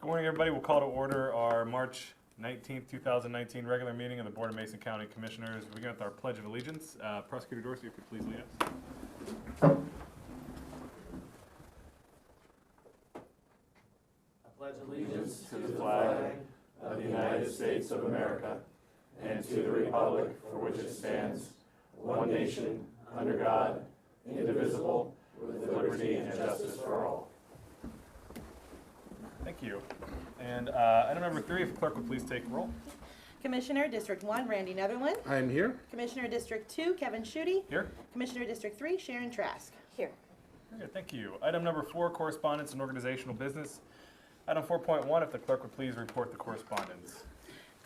Good morning, everybody. We'll call to order our March 19th, 2019 regular meeting of the Board of Mason County Commissioners. We begin with our Pledge of Allegiance. Prosecutor Dorsey, if you please lead us. I pledge allegiance to the flag of the United States of America and to the republic for which it stands, one nation, under God, indivisible, with liberty and justice for all. Thank you. And item number 3, if the clerk would please take roll. Commissioner District 1, Randy Netherland. I am here. Commissioner District 2, Kevin Schutte. Here. Commissioner District 3, Sharon Trask. Here. Very good, thank you. Item number 4, correspondence and organizational business. Item 4.1, if the clerk would please report the correspondence.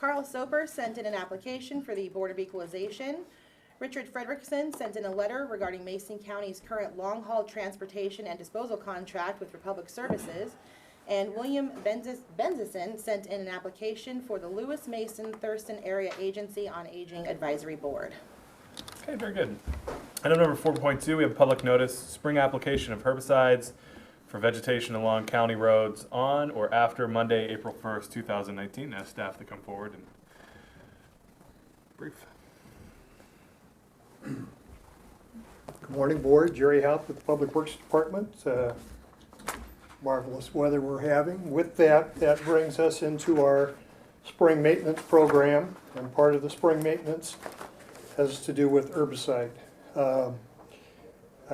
Carl Soper sent in an application for the Board of Equalization. Richard Frederickson sent in a letter regarding Mason County's current long-haul transportation and disposal contract with Republic Services. And William Benzison sent in an application for the Lewis Mason Thurston Area Agency on Aging Advisory Board. Okay, very good. Item number 4.2, we have public notice, spring application of herbicides for vegetation along county roads on or after Monday, April 1st, 2019. Ask staff to come forward and brief. Good morning, Board. Jerry Houth with the Public Works Department. Marvelous weather we're having. With that, that brings us into our spring maintenance program, and part of the spring maintenance has to do with herbicide. I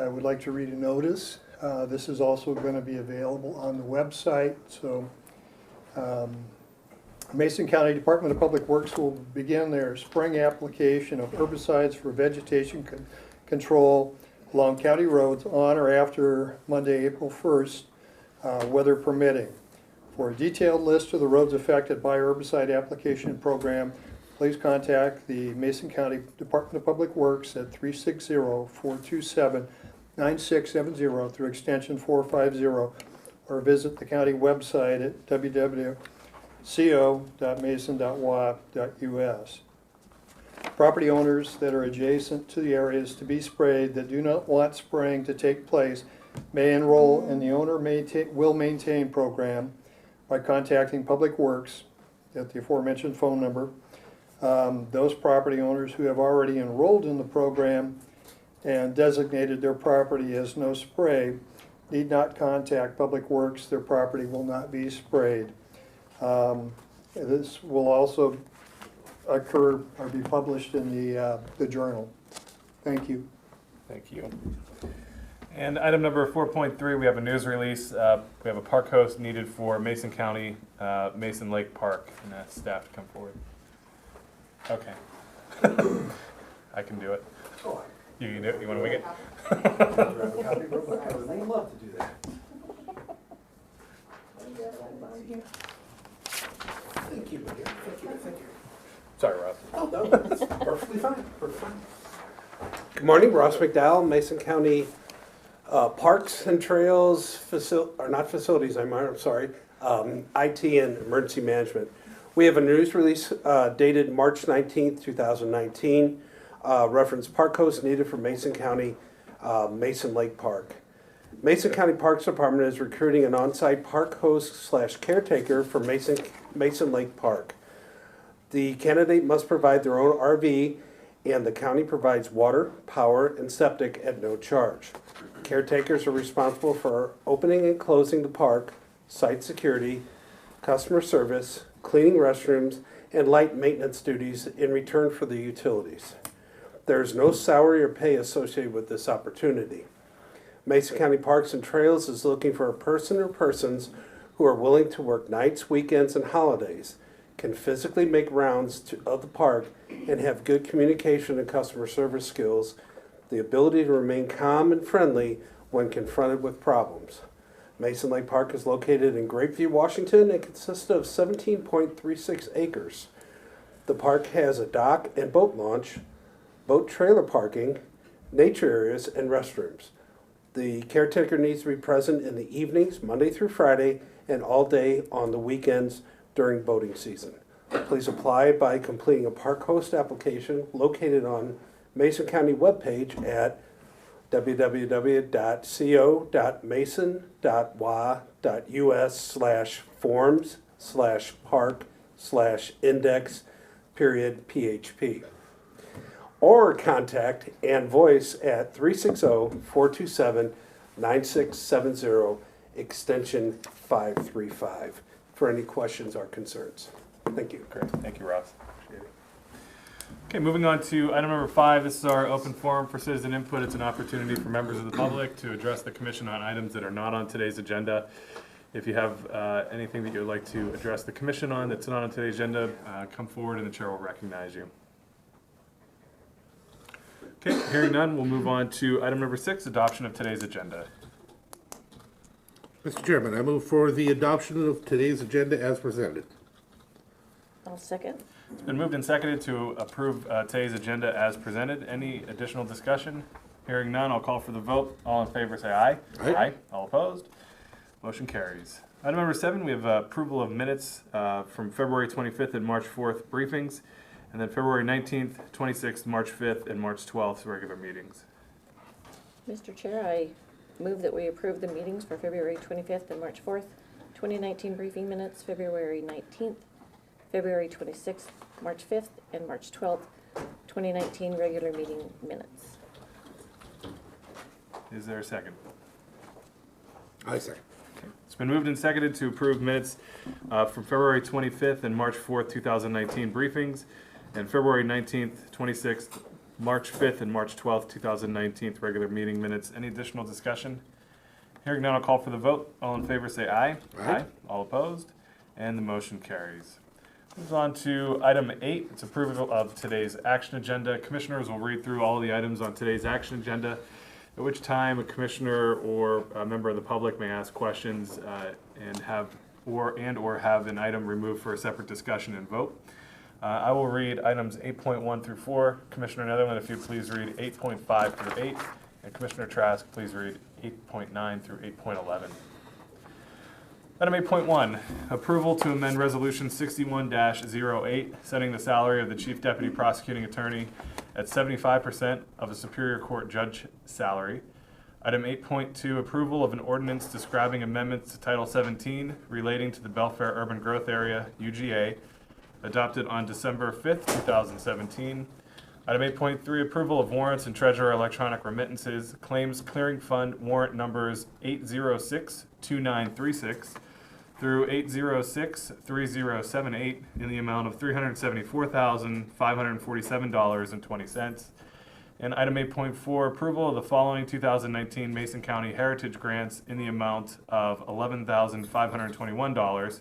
would like to read a notice. This is also going to be available on the website, so Mason County Department of Public Works will begin their spring application of herbicides for vegetation control along county roads on or after Monday, April 1st, weather permitting. For a detailed list of the roads affected by herbicide application program, please contact the Mason County Department of Public Works at 360-427-9670 through extension 450, or visit the county website at www.co.mason.wa.us. Property owners that are adjacent to the areas to be sprayed that do not want spraying to take place may enroll in the owner will maintain program by contacting Public Works at the aforementioned phone number. Those property owners who have already enrolled in the program and designated their property as no spray need not contact Public Works. Their property will not be sprayed. This will also occur or be published in the journal. Thank you. Thank you. And item number 4.3, we have a news release. We have a park host needed for Mason County, Mason Lake Park, and ask staff to come forward. Okay. I can do it. You can do it? You want to wing it? I would love to do that. Thank you, dear. Thank you. Sorry, Ross. Oh, no, that's perfectly fine. Good morning, Ross McDowell, Mason County Parks and Trails, IT and Emergency Management. We have a news release dated March 19th, 2019, reference park host needed for Mason County, Mason Lake Park. Mason County Parks Department is recruiting an on-site park host / caretaker for Mason Lake Park. The candidate must provide their own RV, and the county provides water, power, and septic at no charge. Caretakers are responsible for opening and closing the park, site security, customer service, cleaning restrooms, and light maintenance duties in return for the utilities. There is no salary or pay associated with this opportunity. Mason County Parks and Trails is looking for a person or persons who are willing to work nights, weekends, and holidays, can physically make rounds of the park, and have good communication and customer service skills, the ability to remain calm and friendly when confronted with problems. Mason Lake Park is located in Grapeview, Washington, and consists of 17.36 acres. The park has a dock and boat launch, boat trailer parking, nature areas, and restrooms. The caretaker needs to be present in the evenings, Monday through Friday, and all day on the weekends during boating season. Please apply by completing a park host application located on Mason County webpage at www.co.mason.wa.us/forms. forms/park/index.php. Or contact Ann Voice at 360-427-9670, extension 535, for any questions or concerns. Thank you. Great, thank you, Ross. Appreciate it. Okay, moving on to item number 5. This is our open forum for citizen input. It's an opportunity for members of the public to address the commission on items that are not on today's agenda. If you have anything that you would like to address the commission on that's not on today's agenda, come forward and the chair will recognize you. Okay, hearing none, we'll move on to item number 6, adoption of today's agenda. Mr. Chairman, I move for the adoption of today's agenda as presented. I'll second. It's been moved and seconded to approve today's agenda as presented. Any additional discussion? Hearing none, I'll call for the vote. All in favor say aye. Aye. All opposed? Motion carries. Item number 7, we have approval of minutes from February 25th and March 4th briefings, and then February 19th, 26th, March 5th, and March 12th regular meetings. Mr. Chair, I move that we approve the meetings for February 25th and March 4th, 2019 briefing minutes, February 19th, February 26th, March 5th, and March 12th, 2019 regular meeting minutes. Is there a second? I say. It's been moved and seconded to approve minutes from February 25th and March 4th, 2019 briefings, and February 19th, 26th, March 5th, and March 12th, 2019 regular meeting minutes. Any additional discussion? Hearing none, I'll call for the vote. All in favor say aye. Aye. All opposed? And the motion carries. Moves on to item 8. It's approval of today's action agenda. Commissioners will read through all the items on today's action agenda, at which time a commissioner or a member of the public may ask questions and have an item removed for a separate discussion and vote. I will read items 8.1 through 4. Commissioner Netherland, if you please read 8.5 through 8, and Commissioner Trask, please read 8.9 through 8.11. Item 8.1, approval to amend Resolution 61-08, setting the salary of the Chief Deputy Prosecuting Attorney at 75% of a Superior Court judge salary. Item 8.2, approval of an ordinance describing amendments to Title 17 relating to the Belfair Urban Growth Area, UGA, adopted on December 5th, 2017. Item 8.3, approval of warrants and treasurer electronic remittances, claims clearing fund warrant numbers 806-2936 through 806-3078 in the amount of $374,547.20. And item 8.4, approval of the following 2019 Mason County Heritage Grants in the amount of $11,521.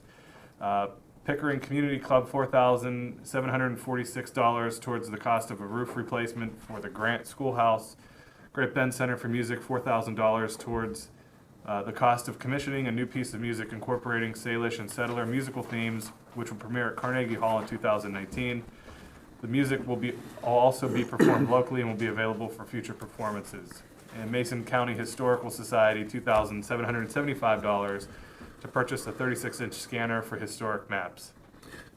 Pickering Community Club, $4,746 towards the cost of a roof replacement for the Grant Schoolhouse. Great Bend Center for Music, $4,000 towards the cost of commissioning a new piece of music incorporating Salish and settler musical themes, which will premiere at Carnegie Hall in 2019. The music will also be performed locally and will be available for future performances. And Mason County Historical Society, $2,775 to purchase a 36-inch scanner for historic maps.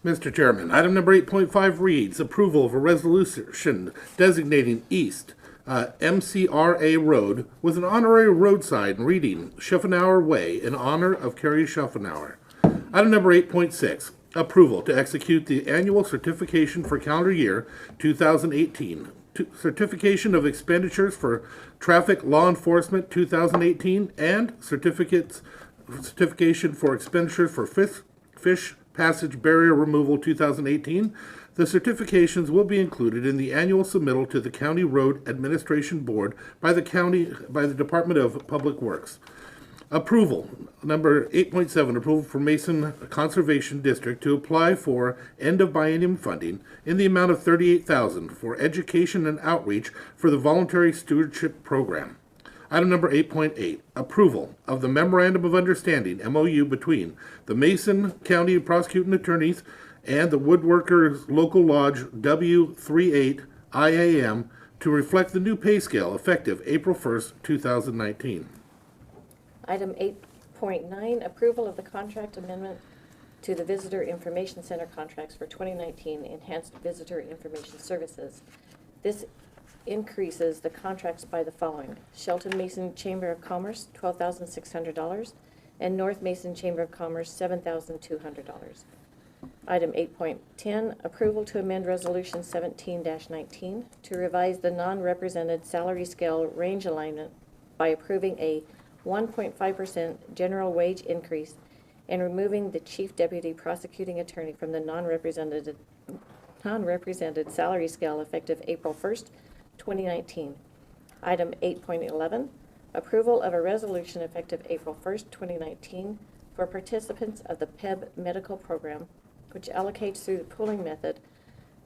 Mr. Chairman, item number 8.5 reads approval of a resolution designating East MCRA Road with an honorary road sign reading Schaffenauer Way in honor of Carrie Schaffenauer. Item number 8.6, approval to execute the annual certification for calendar year 2018. Certification of expenditures for traffic law enforcement 2018 and certification for expenditures for fish passage barrier removal 2018. The certifications will be included in the annual submittal to the County Road Administration Board by the Department of Public Works. Approval, number 8.7, approval for Mason Conservation District to apply for end of biennium funding in the amount of $38,000 for education and outreach for the Voluntary Stewardship Program. Item number 8.8, approval of the Memorandum of Understanding, MOU, between the Mason County Prosecuting Attorneys and the Woodworkers Local Lodge W38 IAM to reflect the new pay scale effective April 1st, 2019. Item 8.9, approval of the contract amendment to the Visitor Information Center contracts for 2019 Enhanced Visitor Information Services. This increases the contracts by the following: Shelton Mason Chamber of Commerce, $12,600; and North Mason Chamber of Commerce, $7,200. Item 8.10, approval to amend Resolution 17-19 to revise the non-represented salary scale range alignment by approving a 1.5% general wage increase and removing the Chief Deputy Prosecuting Attorney from the non-represented salary scale effective April 1st, 2019. Item 8.11, approval of a resolution effective April 1st, 2019 for participants of the PEB medical program, which allocates through the pooling method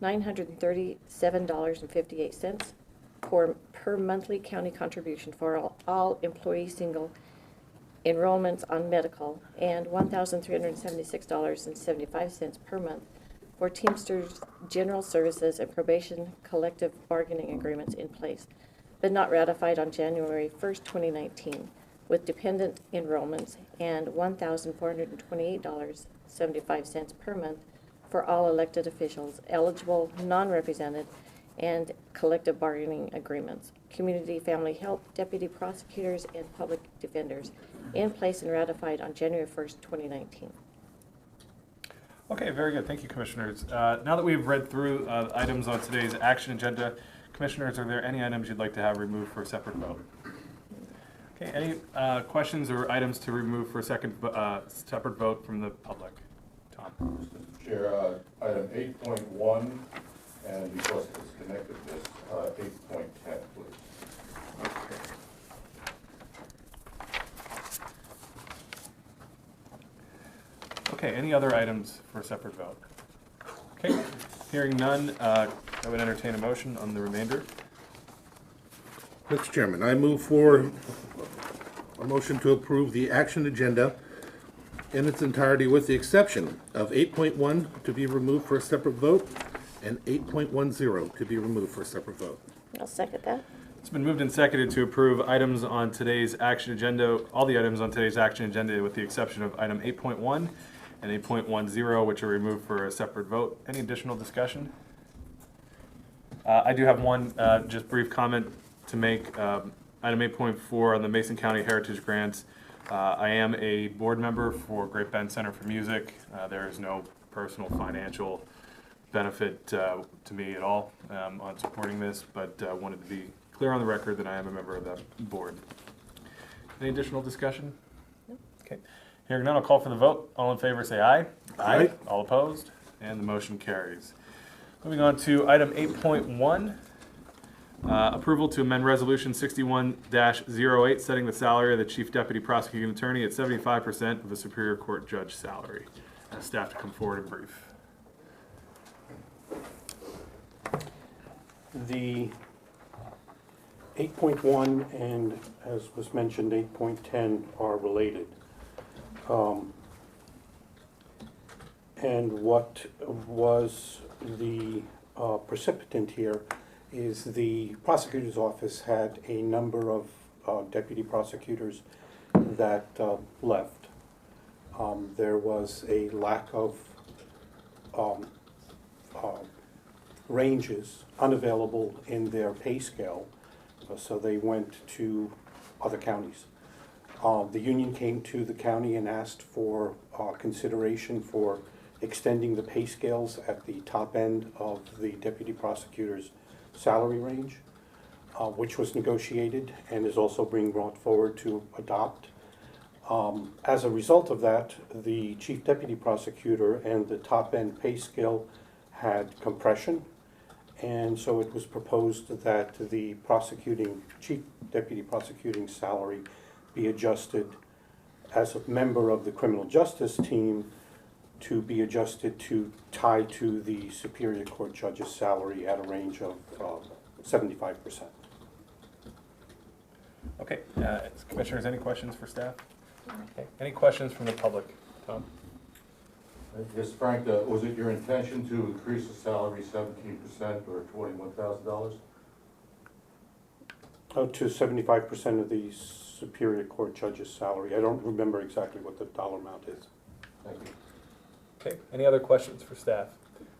$937.58 per monthly county contribution for all employee single enrollments on medical and $1,376.75 per month for Teamsters General Services and Probation collective bargaining agreements in place, but not ratified on January 1st, 2019, with dependent enrollments, and $1,428.75 per month for all elected officials, eligible, non-represented, and collective bargaining agreements, community family health, deputy prosecutors, and public defenders, in place and ratified on January 1st, 2019. Okay, very good. Thank you, Commissioners. Now that we've read through items on today's action agenda, Commissioners, are there any items you'd like to have removed for a separate vote? Okay, any questions or items to remove for a separate vote from the public? Tom? Mr. Chair, item 8.1, and because it's connected to this, 8.10, please. Okay, any other items for a separate vote? Okay, hearing none, I would entertain a motion on the remainder. Mr. Chairman, I move for a motion to approve the action agenda in its entirety with the exception of 8.1 to be removed for a separate vote and 8.10 to be removed for a separate vote. I'll second that. It's been moved and seconded to approve items on today's action agenda, all the items on today's action agenda with the exception of item 8.1 and 8.10, which are removed for a separate vote. Any additional discussion? I do have one just brief comment to make. Item 8.4 on the Mason County Heritage Grants. I am a board member for Great Bend Center for Music. There is no personal financial benefit to me at all on supporting this, but wanted to be clear on the record that I am a member of that board. Any additional discussion? No. Okay. Hearing none, I'll call for the vote. All in favor say aye. Aye. All opposed? And the motion carries. Moving on to item 8.1. Approval to amend Resolution 61-08, setting the salary of the Chief Deputy Prosecuting Attorney at 75% of a Superior Court judge salary. Staff to come forward and brief. The 8.1 and, as was mentioned, 8.10 are related. And what was the precipitant here is the prosecutor's office had a number of deputy prosecutors that left. There was a lack of ranges unavailable in their pay scale, so they went to other counties. The union came to the county and asked for consideration for extending the pay scales at the top end of the deputy prosecutor's salary range, which was negotiated and is also being brought forward to adopt. As a result of that, the chief deputy prosecutor and the top end pay scale had compression, and so it was proposed that the chief deputy prosecuting salary be adjusted as a member of the criminal justice team to be adjusted to tie to the Superior Court judge's salary at a range of 75%. Okay, Commissioners, any questions for staff? Okay. Any questions from the public? Tom? Yes, Frank, was it your intention to increase the salary 17% or $21,000? To 75% of the Superior Court judge's salary. I don't remember exactly what the dollar amount is. Thank you. Okay, any other questions for staff?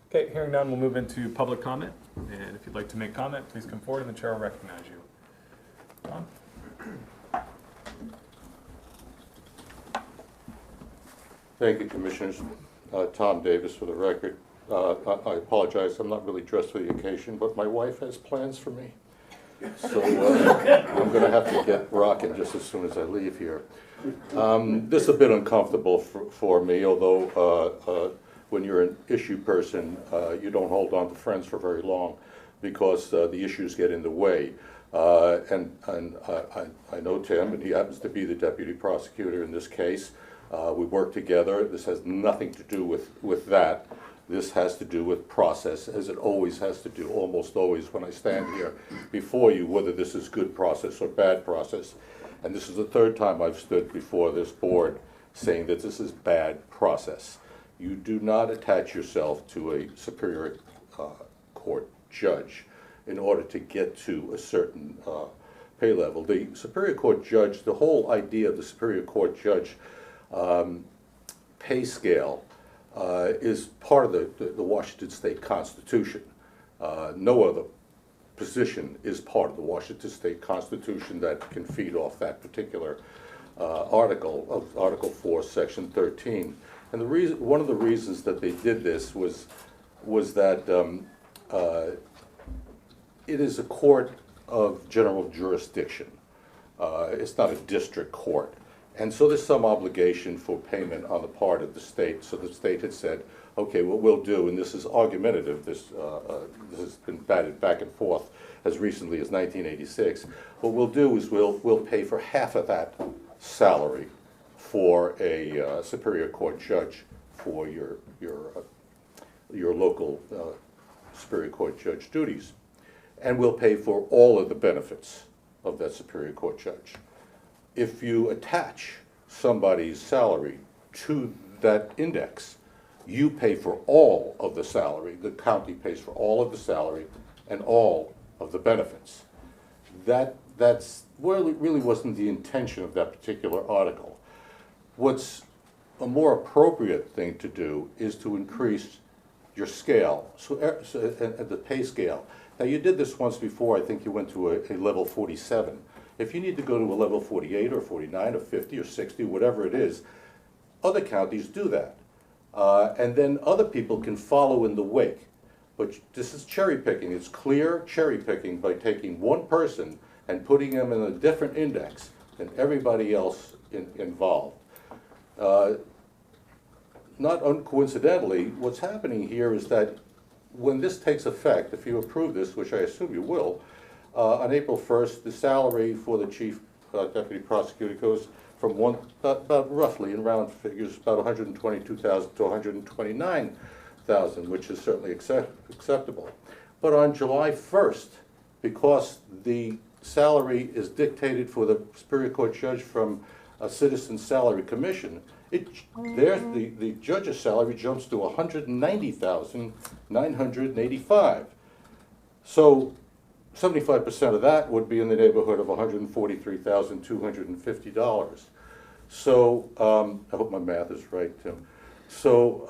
Okay, hearing none, we'll move into public comment. And if you'd like to make comment, please come forward and the chair will recognize you. Tom? Thank you, Commissioners. Tom Davis for the record. I apologize, I'm not really dressed for the occasion, but my wife has plans for me. So I'm going to have to get rocking just as soon as I leave here. This is a bit uncomfortable for me, although when you're an issue person, you don't hold on to friends for very long because the issues get in the way. And I know Tim, and he happens to be the deputy prosecutor in this case. We work together. This has nothing to do with that. This has to do with process, as it always has to do, almost always when I stand here before you, whether this is good process or bad process. And this is the third time I've stood before this board saying that this is bad process. You do not attach yourself to a Superior Court judge in order to get to a certain pay level. The Superior Court judge, the whole idea of the Superior Court judge pay scale is part of the Washington State Constitution. No other position is part of the Washington State Constitution that can feed off that particular article of Article 4, Section 13. And the reason, one of the reasons that they did this was that it is a court of general jurisdiction. It's not a district court. And so there's some obligation for payment on the part of the state. So the state had said, okay, what we'll do, and this is argumentative, this has been batted back and forth as recently as 1986, what we'll do is we'll pay for half of that salary for a Superior Court judge for your local Superior Court judge duties. And we'll pay for all of the benefits of that Superior Court judge. If you attach somebody's salary to that index, you pay for all of the salary. The county pays for all of the salary and all of the benefits. That's really wasn't the intention of that particular article. What's a more appropriate thing to do is to increase your scale, at the pay scale. Now, you did this once before. I think you went to a level 47. If you need to go to a level 48 or 49 or 50 or 60, whatever it is, other counties do that. And then other people can follow in the wake. But this is cherry picking. It's clear cherry picking by taking one person and putting them in a different index than everybody else involved. Not uncoincidentally, what's happening here is that when this takes effect, if you approve this, which I assume you will, on April 1st, the salary for the chief deputy prosecutor goes from about roughly in round figures, about $122,000 to $129,000, which is certainly acceptable. But on July 1st, because the salary is dictated for the Superior Court judge from a citizen salary commission, the judge's salary jumps to $190,985. So 75% of that would be in the neighborhood of $143,250. So I hope my math is right, Tim. So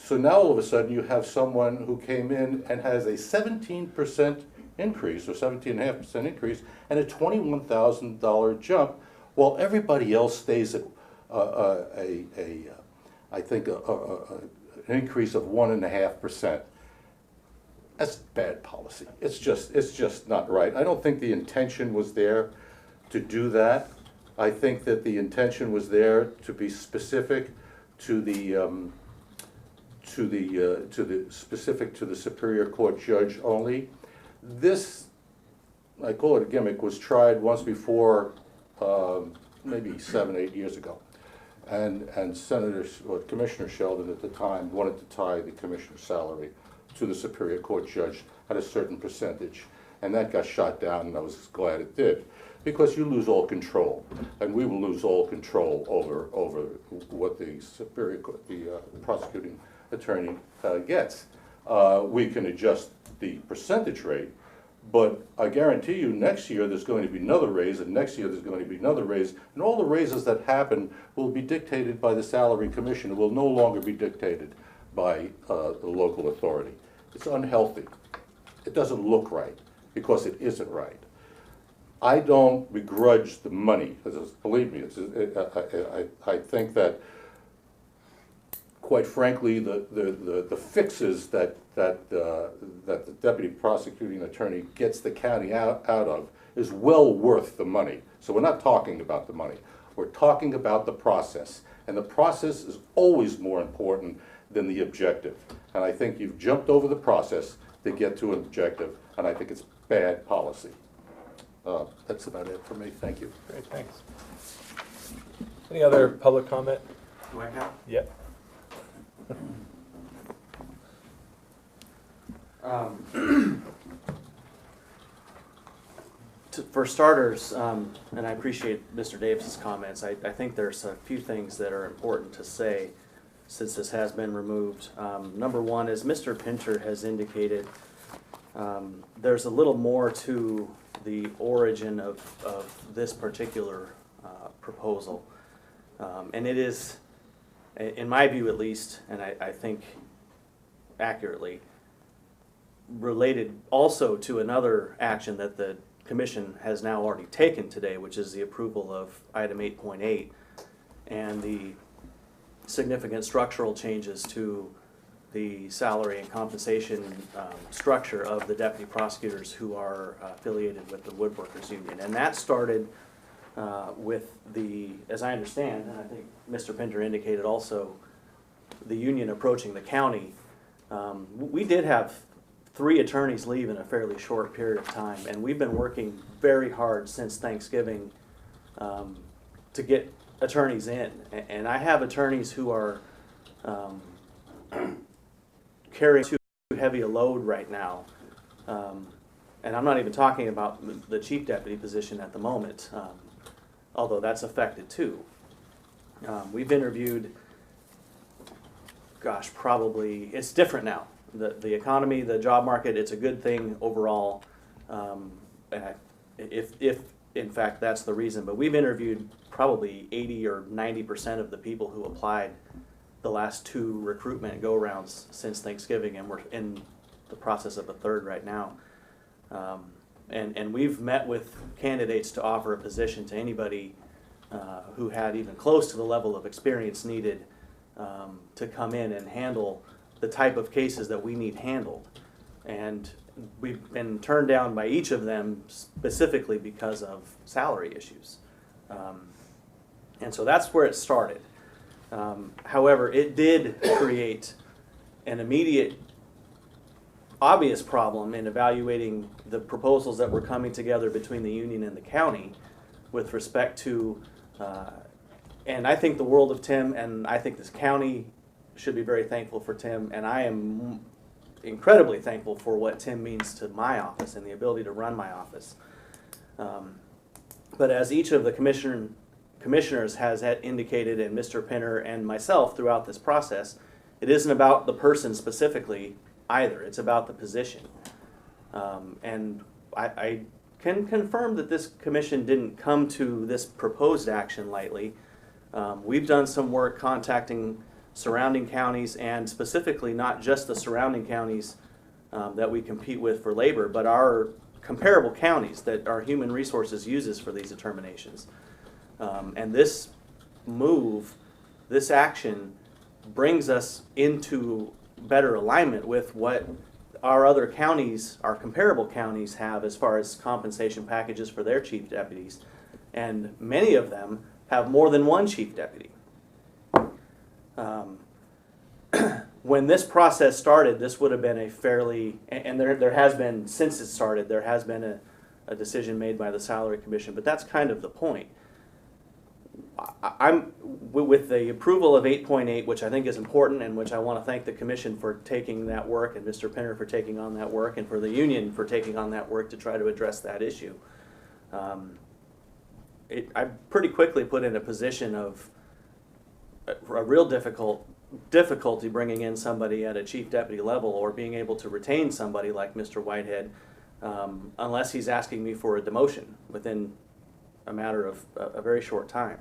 now all of a sudden you have someone who came in and has a 17% increase, or 17.5% increase, and a $21,000 jump, while everybody else stays at I think an increase of 1.5%. That's bad policy. It's just not right. I don't think the intention was there to do that. I think that the intention was there to be specific to the specific to the Superior Court judge only. This, I call it a gimmick, was tried once before, maybe 7, 8 years ago. And Commissioner Sheldon at the time wanted to tie the commissioner's salary to the Superior Court judge at a certain percentage. And that got shot down, and I was glad it did. Because you lose all control, and we will lose all control over what the Superior Court, the prosecuting attorney gets. We can adjust the percentage rate, but I guarantee you next year there's going to be another raise, and next year there's going to be another raise, and all the raises that happen will be dictated by the salary commission. It will no longer be dictated by the local authority. It's unhealthy. It doesn't look right, because it isn't right. I don't begrudge the money. Believe me, I think that quite frankly, the fixes that the deputy prosecuting attorney gets the county out of is well worth the money. So we're not talking about the money. We're talking about the process. And the process is always more important than the objective. And I think you've jumped over the process to get to an objective, and I think it's bad policy. That's about it for me. Thank you. Great, thanks. Any other public comment? Do I count? Yep. For starters, and I appreciate Mr. Davis's comments, I think there's a few things that are important to say since this has been removed. Number one, as Mr. Pinter has indicated, there's a little more to the origin of this particular proposal. And it is, in my view at least, and I think accurately, related also to another action that the Commission has now already taken today, which is the approval of item 8.8 and the significant structural changes to the salary and compensation structure of the deputy prosecutors who are affiliated with the Woodworkers Union. And that started with the, as I understand, and I think Mr. Pinter indicated also, the union approaching the county. We did have 3 attorneys leave in a fairly short period of time, and we've been working very hard since Thanksgiving to get attorneys in. And I have attorneys who are carrying too heavy a load right now. And I'm not even talking about the chief deputy position at the moment, although that's affected too. We've interviewed, gosh, probably, it's different now. The economy, the job market, it's a good thing overall, if in fact that's the reason. But we've interviewed probably 80 or 90% of the people who applied the last 2 recruitment go-rounds since Thanksgiving, and we're in the process of a 3rd right now. And we've met with candidates to offer a position to anybody who had even close to the level of experience needed to come in and handle the type of cases that we need handled. And we've been turned down by each of them specifically because of salary issues. And so that's where it started. However, it did create an immediate, obvious problem in evaluating the proposals that were coming together between the union and the county with respect to, and I think the world of Tim, and I think this county should be very thankful for Tim, and I am incredibly thankful for what Tim means to my office and the ability to run my office. But as each of the commissioners has indicated, and Mr. Pinter and myself throughout this process, it isn't about the person specifically either. It's about the position. And I can confirm that this commission didn't come to this proposed action lightly. We've done some work contacting surrounding counties, and specifically not just the surrounding counties that we compete with for labor, but our comparable counties that our human resources uses for these determinations. And this move, this action, brings us into better alignment with what our other counties, our comparable counties, have as far as compensation packages for their chief deputies. And many of them have more than one chief deputy. When this process started, this would have been a fairly, and there has been, since it started, there has been a decision made by the Salary Commission, but that's kind of the point. I'm with the approval of 8.8, which I think is important, and which I want to thank the Commission for taking that work, and Mr. Pinter for taking on that work, and for the union for taking on that work to try to address that issue. I pretty quickly put in a position of a real difficulty bringing in somebody at a chief deputy level, or being able to retain somebody like Mr. Whitehead, unless he's asking me for a demotion within a matter of a very short time.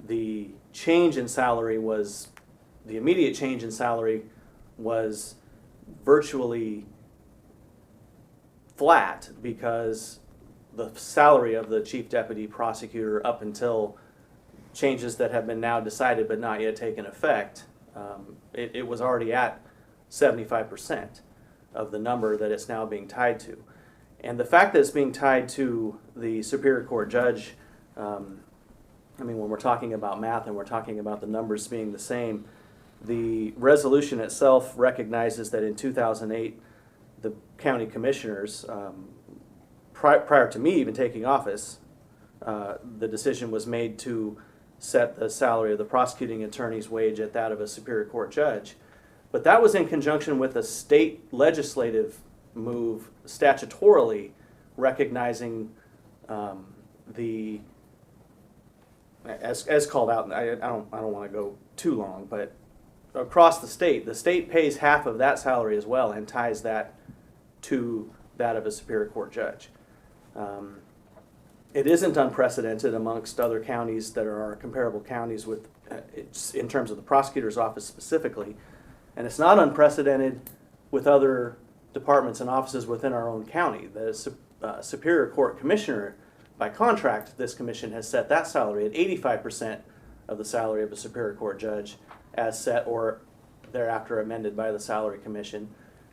The change in salary was, the immediate change in salary was virtually flat, because the salary of the chief deputy prosecutor, up until changes that have been now decided but not yet taken effect, It was already at 75% of the number that it's now being tied to. And the fact that it's being tied to the Superior Court judge, I mean, when we're talking about math and we're talking about the numbers being the same, the resolution itself recognizes that in 2008, the county commissioners, prior to me even taking office, the decision was made to set the salary of the prosecuting attorney's wage at that of a Superior Court judge. But that was in conjunction with a state legislative move statutorily recognizing the, as called out, I don't want to go too long, but across the state pays half of that salary as well and ties that to that of a Superior Court judge. It isn't unprecedented amongst other counties that are comparable counties with, in terms of the prosecutor's office specifically, and it's not unprecedented with other departments and offices within our own county. The Superior Court Commissioner, by contract, this commission has set that salary at 85% of the salary of a Superior Court judge as set or thereafter amended by the Salary Commission,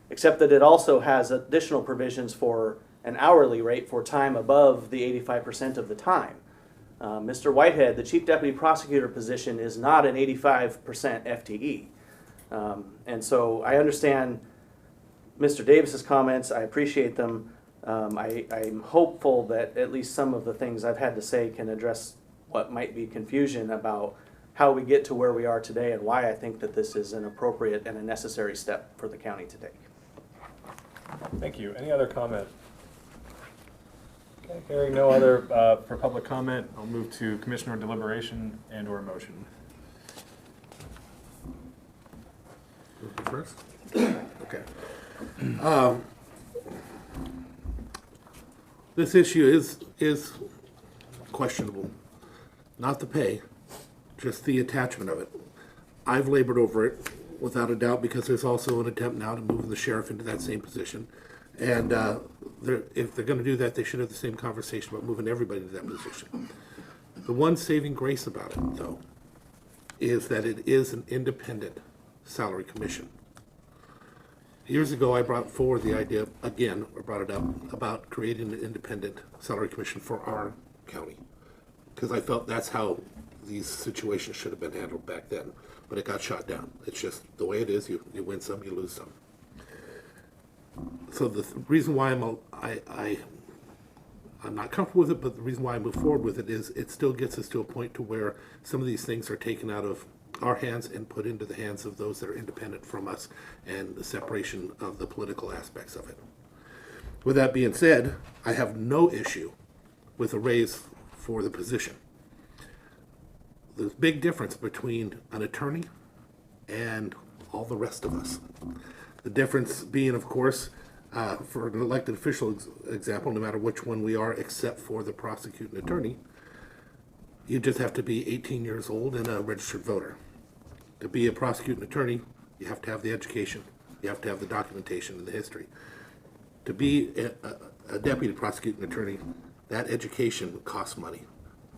except that it also has additional provisions for an hourly rate for time above the 85% of the time. Mr. Whitehead, the Chief Deputy Prosecutor position, is not an 85% FTE. And so I understand Mr. Davis's comments. I appreciate them. I'm hopeful that at least some of the things I've had to say can address what might be confusion about how we get to where we are today and why I think that this is an appropriate and a necessary step for the county to take. Thank you. Any other comment? Okay, hearing no other for public comment, I'll move to commissioner deliberation and or motion. First? Okay. This issue is questionable. Not the pay, just the attachment of it. I've labored over it without a doubt because there's also an attempt now to move the sheriff into that same position. And if they're going to do that, they should have the same conversation about moving everybody to that position. The one saving grace about it, though, is that it is an independent salary commission. Years ago, I brought forward the idea, again, I brought it up, about creating an independent salary commission for our county. Because I felt that's how these situations should have been handled back then. But it got shot down. It's just the way it is. You win some, you lose some. So the reason why I'm not comfortable with it, but the reason why I move forward with it is it still gets us to a point to where some of these things are taken out of our hands and put into the hands of those that are independent from us, and the separation of the political aspects of it. With that being said, I have no issue with a raise for the position. There's a big difference between an attorney and all the rest of us. The difference being, of course, for an elected official example, no matter which one we are, except for the prosecuting attorney, you just have to be 18 years old and a registered voter. To be a prosecuting attorney, you have to have the education, you have to have the documentation and the history. To be a deputy prosecuting attorney, that education costs money.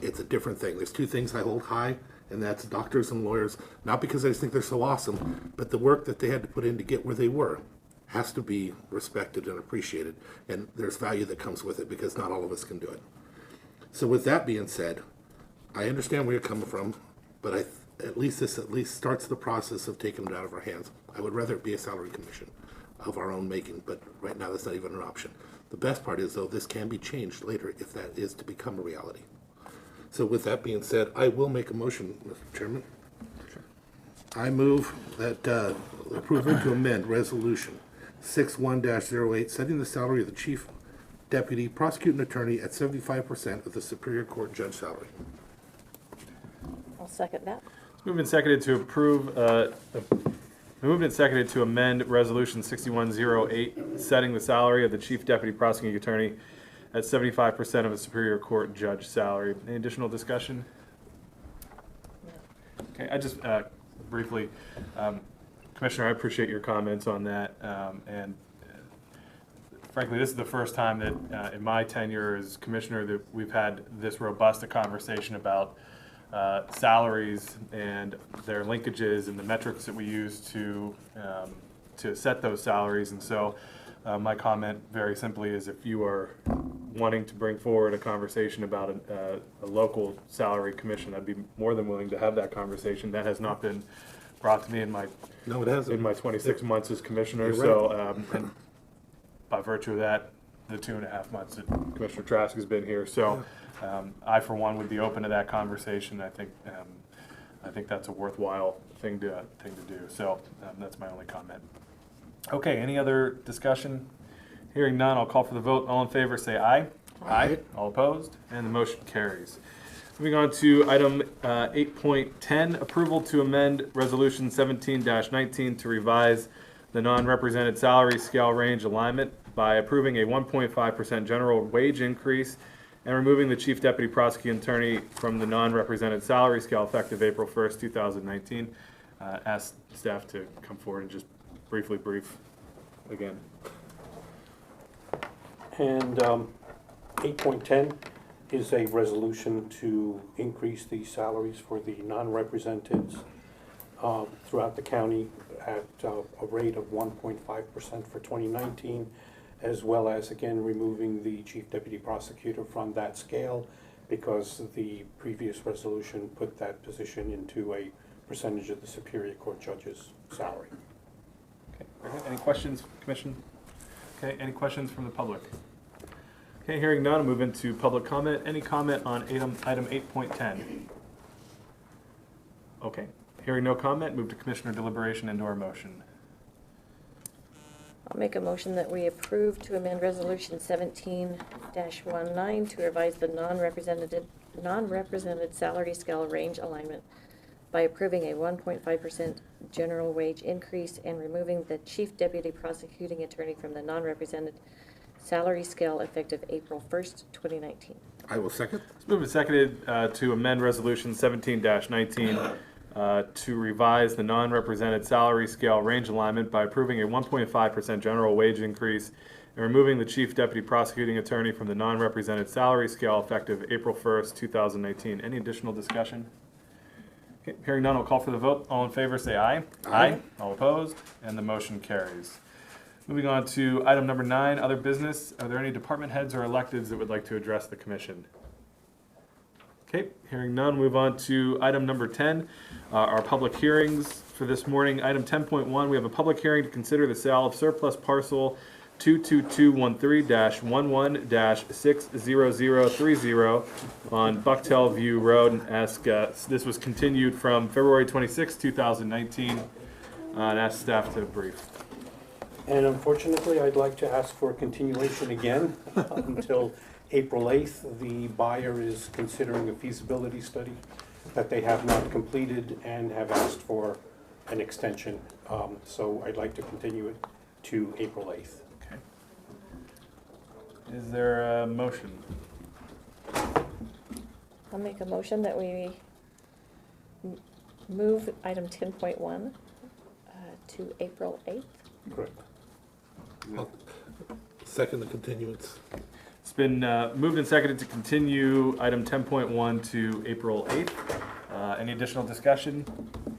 It's a different thing. There's two things I hold high, and that's doctors and lawyers, not because I just think they're so awesome, but the work that they had to put in to get where they were has to be respected and appreciated, and there's value that comes with it because not all of us can do it. So with that being said, I understand where you're coming from, but at least this starts the process of taking it out of our hands. I would rather it be a salary commission of our own making, but right now that's not even an option. The best part is, though, this can be changed later if that is to become a reality. So with that being said, I will make a motion, Mr. Chairman. Sure. I move that approval to amend Resolution 61-08, setting the salary of the Chief Deputy Prosecuting Attorney at 75% of the Superior Court judge salary. I'll second that. It's moved and seconded to approve, moved and seconded to amend Resolution 6108, setting the salary of the Chief Deputy Prosecuting Attorney at 75% of a Superior Court judge salary. Any additional discussion? Okay, I just briefly, Commissioner, I appreciate your comments on that, and frankly, this is the first time that in my tenure as Commissioner that we've had this robust a conversation about salaries and their linkages and the metrics that we use to set those salaries. And so my comment very simply is, if you are wanting to bring forward a conversation about a local salary commission, I'd be more than willing to have that conversation. That has not been brought to me in my No, it hasn't. in my 26 months as commissioner. You're So and by virtue of that, the 2.5 months that Commissioner Trask has been here. So I, for one, would be open to that conversation. I think that's a worthwhile thing to do. So that's my only comment. Okay, any other discussion? Hearing none, I'll call for the vote. All in favor, say aye. Aye. All opposed? And the motion carries. Moving on to item 8.10, approval to amend Resolution 17-19 to revise the non-represented salary scale range alignment by approving a 1.5% general wage increase and removing the Chief Deputy Prosecuting Attorney from the non-represented salary scale effective April 1st, 2019. Ask staff to come forward and just brief again. And 8.10 is a resolution to increase the salaries for the non-representatives throughout the county at a rate of 1.5% for 2019, as well as, again, removing the Chief Deputy Prosecutor from that scale, because the previous resolution put that position into a percentage of the Superior Court judge's salary. Okay, very good. Any questions, Commission? Okay, any questions from the public? Okay, hearing none, I'll move into public comment. Any comment on item 8.10? Okay, hearing no comment, move to Commissioner deliberation into our motion. I'll make a motion that we approve to amend Resolution 17-19 to revise the non-represented salary scale range alignment by approving a 1.5% general wage increase and removing the Chief Deputy Prosecuting Attorney from the non-represented salary scale effective April 1st, 2019. I will second. It's moved and seconded to amend Resolution 17-19 to revise the non-represented salary scale range alignment by approving a 1.5% general wage increase and removing the Chief Deputy Prosecuting Attorney from the non-represented salary scale effective April 1st, 2019. Any additional discussion? Okay, hearing none, I'll call for the vote. All in favor, say aye. Aye. All opposed? And the motion carries. Moving on to item number 9, other business. Are there any department heads or electeds that would like to address the commission? Okay, hearing none, move on to item number 10, our public hearings for this morning. Item 10.1, we have a public hearing to consider the sale of surplus parcel 22213-11-60030 on Bucktail View Road. And ask, this was continued from February 26, 2019, and ask staff to brief. And unfortunately, I'd like to ask for a continuation again until April 8th. The buyer is considering a feasibility study that they have not completed and have asked for an extension. So I'd like to continue it to April 8th. Okay. Is there a motion? I'll make a motion that we move item 10.1 to April 8th. Correct. Second the continuance. It's been moved and seconded to continue item 10.1 to April 8th. Any additional discussion?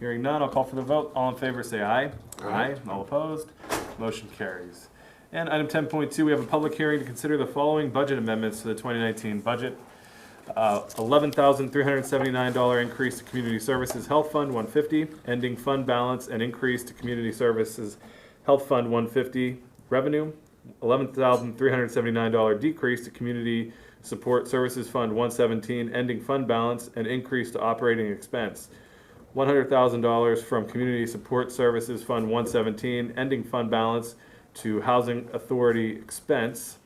Hearing none, I'll call for the vote. All in favor, say aye. Aye. All opposed? Motion carries. And item 10.2, we have a public hearing to consider the following budget amendments to the 2019 budget. $11,379 increase to Community Services Health Fund 150, ending fund balance and increase to Community Services Health Fund 150 revenue. $11,379 decrease to Community Support Services Fund 117, ending fund balance and increase to operating expense. $100,000 from Community Support Services Fund 117, ending fund balance to Housing Authority expense.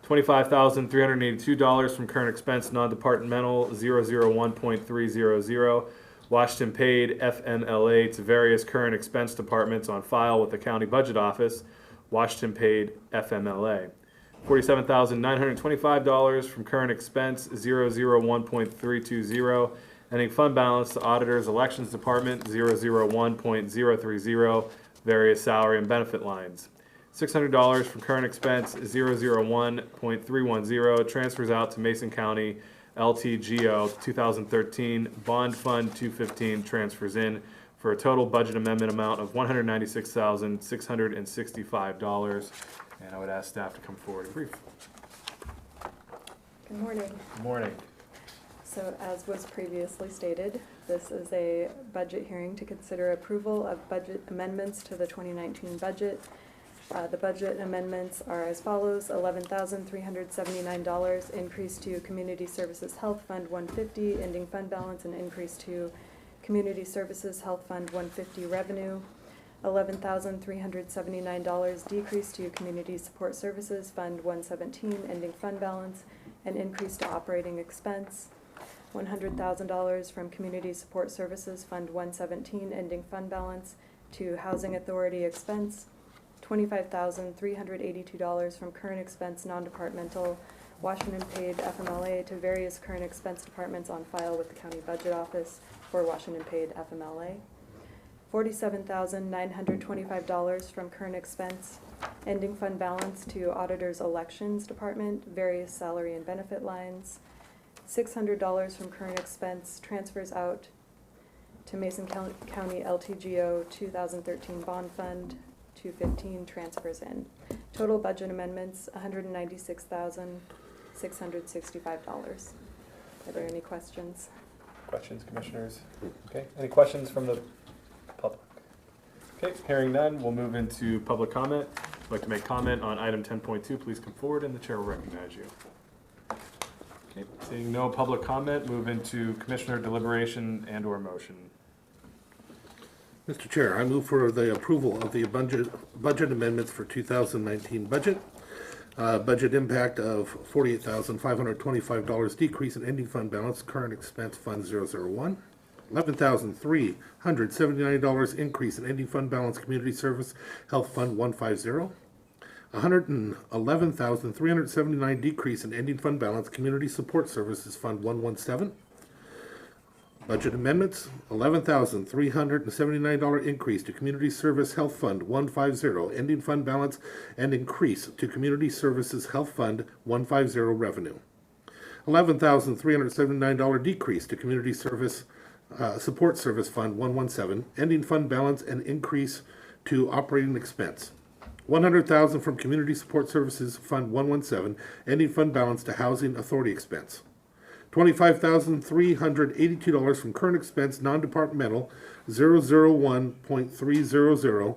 $25,382 from current expense non-departmental 001.300. Washington paid FMLA to various current expense departments on file with the County Budget Office. Washington paid FMLA. $47,925 from current expense 001.320. Ending fund balance to Auditor's Elections Department 001.030. Various salary and benefit lines. $600 from current expense 001.310 transfers out to Mason County LTGO 2013 Bond Fund 215 transfers in for a total budget amendment amount of $196,665. And I would ask staff to come forward and brief. Good morning. Good morning. So as was previously stated, this is a budget hearing to consider approval of budget amendments to the 2019 budget. The budget amendments are as follows: $11,379 increase to Community Services Health Fund 150 ending fund balance, and increase to Community Services Health Fund 150 revenue. $11,379 decrease to Community Support Services Fund 117 ending fund balance, and increase to operating expense. $100,000 from Community Support Services Fund 117 ending fund balance to Housing Authority expense. $25,382 from current expense non-departmental Washington paid FMLA to various current expense departments on file with the County Budget Office for Washington paid FMLA. $47,925 from current expense ending fund balance to Auditor's Elections Department, various salary and benefit lines. $600 from current expense transfers out to Mason County LTGO 2013 Bond Fund 215 transfers in. Total budget amendments, $196,665. Are there any questions? Questions, commissioners? Okay, any questions from the public? Okay, hearing none, we'll move into public comment. If you'd like to make comment on item 10.2, please come forward and the chair will recognize you. Okay, seeing no public comment, move into commissioner deliberation and or motion. Mr. Chair, I move for the approval of the budget amendments for 2019 budget. Budget impact of $48,525 decrease in ending fund balance, current expense fund 001. $11,379 increase in ending fund balance, community service health fund 150. $111,379 decrease in ending fund balance, community support services fund 117. Budget amendments, $11,379 increase to Community Service Health Fund 150, ending fund balance, and increase to Community Services Health Fund 150 revenue. $11,379 decrease to Community Service Support Service Fund 117, ending fund balance, and increase to operating expense. $100,000 from Community Support Services Fund 117, ending fund balance to Housing Authority expense. $25,382 from current expense non-departmental 001.300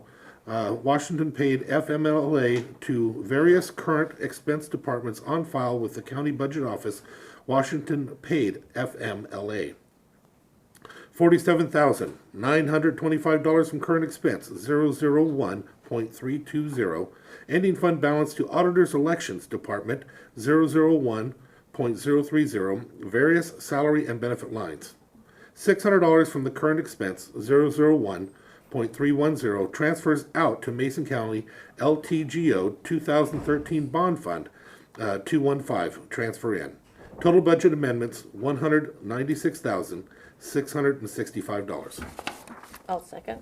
Washington paid FMLA to various current expense departments on file with the County Budget Office, Washington paid FMLA. $47,925 from current expense 001.320 ending fund balance to Auditor's Elections Department 001.030 various salary and benefit lines. $600 from the current expense 001.310 transfers out to Mason County LTGO 2013 Bond Fund 215 transfer in. Total budget amendments $196,665. I'll second.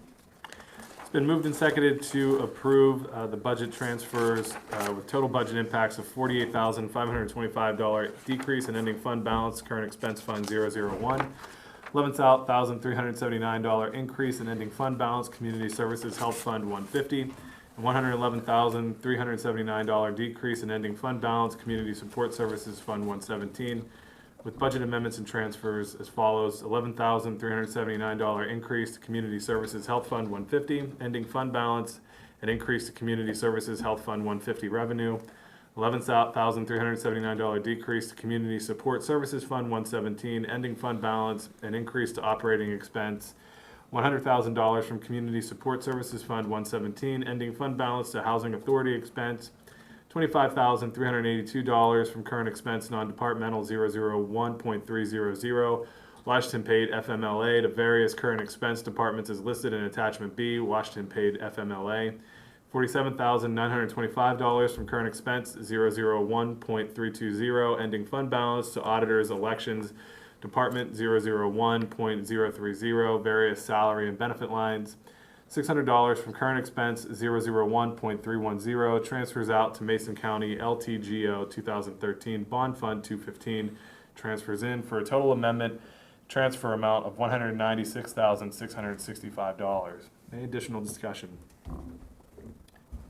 It's been moved and seconded to approve the budget transfers with total budget impacts of $48,525 decrease in ending fund balance, current expense fund 001, $11,379 increase in ending fund balance, community services health fund 150, and $111,379 decrease in ending fund balance, community support services fund 117. With budget amendments and transfers as follows: $11,379 increase to Community Services Health Fund 150, ending fund balance, and increase to Community Services Health Fund 150 revenue. $11,379 decrease to Community Support Services Fund 117, ending fund balance, and increase to operating expense. $100,000 from Community Support Services Fund 117, ending fund balance to Housing Authority expense. $25,382 from current expense non-departmental 001.300 Washington paid FMLA to various current expense departments as listed in attachment B, Washington paid FMLA. $47,925 from current expense 001.320 ending fund balance to Auditor's Elections Department 001.030 various salary and benefit lines. $600 from current expense 001.310 transfers out to Mason County LTGO 2013 Bond Fund 215 transfers in for a total amendment transfer amount of $196,665. Any additional discussion?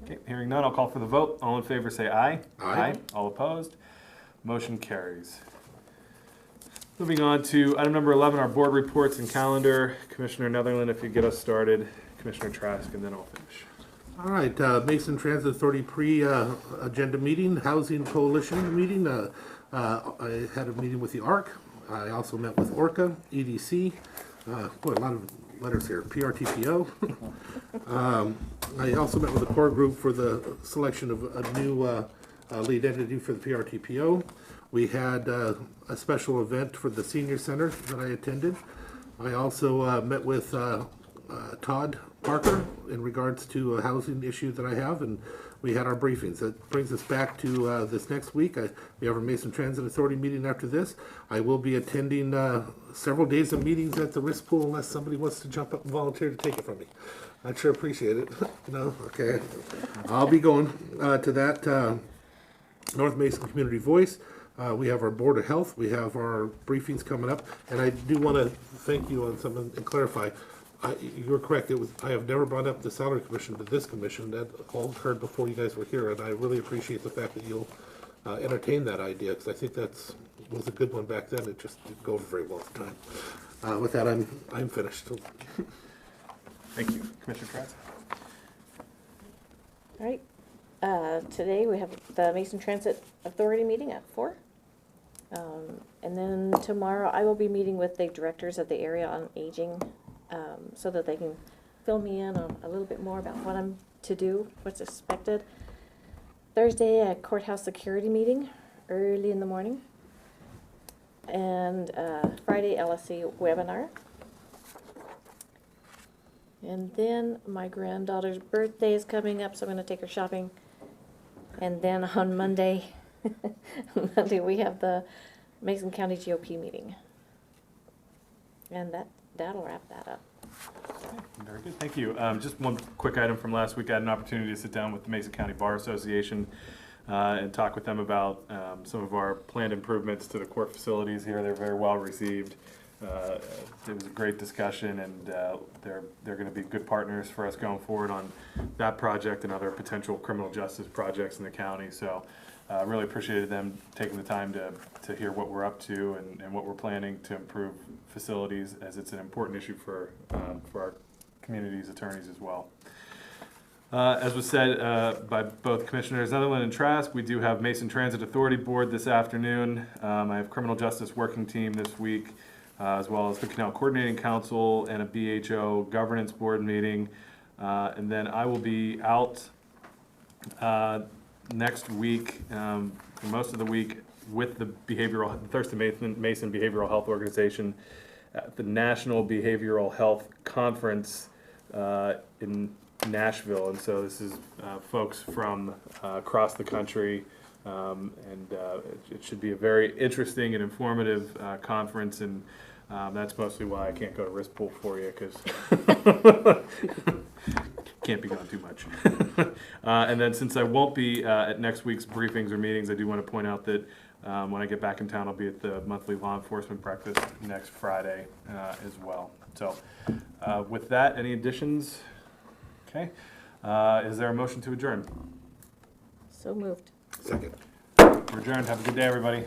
Okay, hearing none, I'll call for the vote. All in favor say aye. Aye. All opposed? Motion carries. Moving on to item number 11, our board reports and calendar. Commissioner Netherland, if you get us started, Commissioner Trask, and then I'll finish. All right, Mason Transit Authority pre-agenda meeting, Housing Coalition meeting. I had a meeting with the ARC. I also met with ORCA, EDC, boy, a lot of letters here, PRTPO. I also met with the core group for the selection of a new lead entity for the PRTPO. We had a special event for the senior center that I attended. I also met with Todd Parker in regards to a housing issue that I have, and we had our briefings. That brings us back to this next week. We have our Mason Transit Authority meeting after this. I will be attending several days of meetings at the risk pool unless somebody wants to jump up and volunteer to take it from me. I'd sure appreciate it. No? Okay. I'll be going to that North Mason Community Voice. We have our Board of Health. We have our briefings coming up. And I do want to thank you on something and clarify. You're correct. I have never brought up the salary commission to this commission. That all occurred before you guys were here, and I really appreciate the fact that you'll entertain that idea, because I think was a good one back then. It just didn't go over very well at the time. With that, I'm finished. Thank you. Commissioner Trask? All right. Today we have the Mason Transit Authority meeting at 4. And then tomorrow I will be meeting with the directors of the Area on Aging, so that they can fill me in on a little bit more about what I'm to do, what's expected. Thursday, a courthouse security meeting early in the morning. And Friday, LSC webinar. And then my granddaughter's birthday is coming up, so I'm going to take her shopping. And then on Monday, we have the Mason County GOP meeting. And that'll wrap that up. Very good, thank you. Just one quick item from last week. I had an opportunity to sit down with the Mason County Bar Association and talk with them about some of our planned improvements to the court facilities here. They're very well received. It was a great discussion, and they're going to be good partners for us going forward on that project and other potential criminal justice projects in the county. So I really appreciated them taking the time to hear what we're up to and what we're planning to improve facilities, as it's an important issue for our community's attorneys as well. As was said by both Commissioners Netherland and Trask, we do have Mason Transit Authority Board this afternoon. I have Criminal Justice Working Team this week, as well as the Canal Coordinating Council and a BHO Governance Board meeting. And then I will be out next week, for most of the week, with the Thurston Mason Behavioral Health Organization at the National Behavioral Health Conference in Nashville. And so this is folks from across the country, and it should be a very interesting and informative conference, and that's mostly why I can't go to Risk Pool for you, because can't be gone too much. And then since I won't be at next week's briefings or meetings, I do want to point out that when I get back in town, I'll be at the monthly law enforcement breakfast next Friday as well. So with that, any additions? Okay. Is there a motion to adjourn? So moved. Second. We're adjourned. Have a good day, everybody.